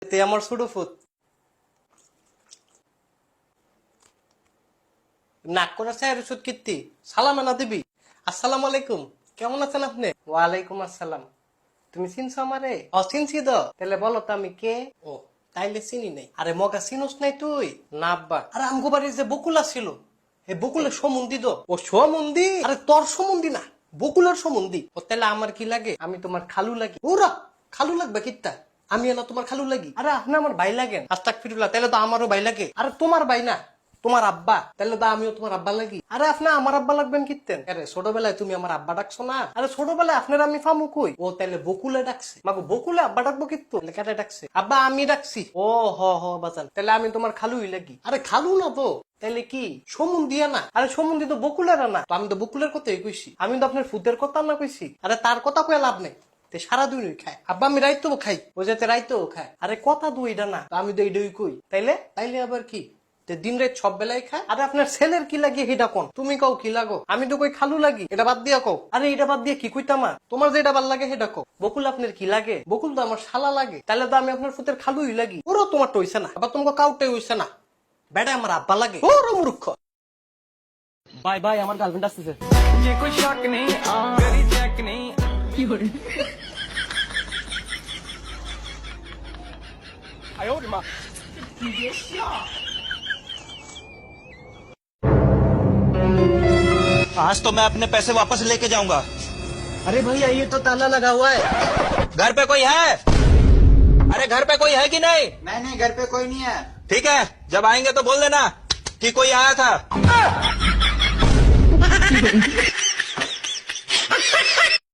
তে আমার ছোট ফুত নাক করা চায়ের ওষুধ কীর্তি সালাম না দিবি। আসসালামু আলাইকুম, কেমন আছেন আপনি? ওয়ালাইকুম আসসালাম। তুমি চিনছো আমারে? চিনছি তো। তাহলে বলো তো আমি কে? ও তাইলে চিনি নাই। আরে মগা চিনোস নাই তুই? না আব্বা। আরে আমগো বাড়ির যে বকুলা ছিল, এই বকুলের সম্বন্ধী তো। ও সম্বন্ধী? আরে তোর সম্বন্ধী না, বকুলের সম্বন্ধী। ও তাহলে আমার কি লাগে? আমি তোমার খালু লাগি। ওরা খালু লাগবে কিত্তা? আমি এলা তোমার খালু লাগি? আরে আপনি আমার ভাই লাগেন। আস্তাগফিরুল্লাহ, তাহলে তো আমারও ভাই লাগে। আরে তোমার ভাই না, তোমার আব্বা। তাহলে তো আমিও তোমার আব্বা লাগি। আরে আপনি আমার আব্বা লাগবেন কিত্তেন? আরে ছোটবেলায় তুমি আমার আব্বা ডাকছো না? আরে ছোটবেলায় আপনার আমি ফামু কই? ও তাহলে বকুলে ডাকছে। মাগো বকুলে আব্বা ডাকবো কিত্তু? কেটে ডাকছে? আব্বা আমি ডাকছি। ও হ হ বাজান, তাহলে আমি তোমার খালুই লাগি। আরে খালু না তো, তাহলে কি সমুন্দিয়া না? আরে সমুন্দি তো বকুলের না। তো আমি তো বকুলের কথাই কইছি, আমি তো আপনার ফুতের কথা না কইছি। আরে তার কথা কয়ে লাভ নেই, সারা দুই খায়। আব্বা আমি রাইতেও খাই, ও যাতে রাইতেও খায়। আরে কথা তো এটা না, আমি তো এইটাই কই। তাইলে তাইলে আবার কি দিন রাত সব বেলায় খায়? আরে আপনার ছেলের কি লাগে এটা কোন? তুমি কও কি লাগো? আমি তো কই খালু লাগি। এটা বাদ দিয়া কও। আরে এটা বাদ দিয়ে কি কইতামা? তোমার যেটা ভাল লাগে সেটা কও। বকুল আপনার কি লাগে? বকুল তো আমার শালা লাগে। তাহলে তো আমি আপনার ফুতের খালুই লাগি। ওরও তোমার তো হইছে না, আবার তোমাকে কাউটাই হইছে না। বেটা আমার আব্বা লাগে। ওরও মূর্খ। বাই বাই, আমার গার্লফ্রেন্ড আসতেছে। ये कोई शक नहीं करी चेक नहीं आज तो मैं अपने पैसे वापस लेके जाऊंगा। अरे भैया ये तो ताला लगा हुआ है। घर पे कोई है? अरे घर पे कोई है कि नहीं? नहीं घर पे कोई नहीं है। ठीक है, जब आएंगे तो बोल देना कि कोई आया था।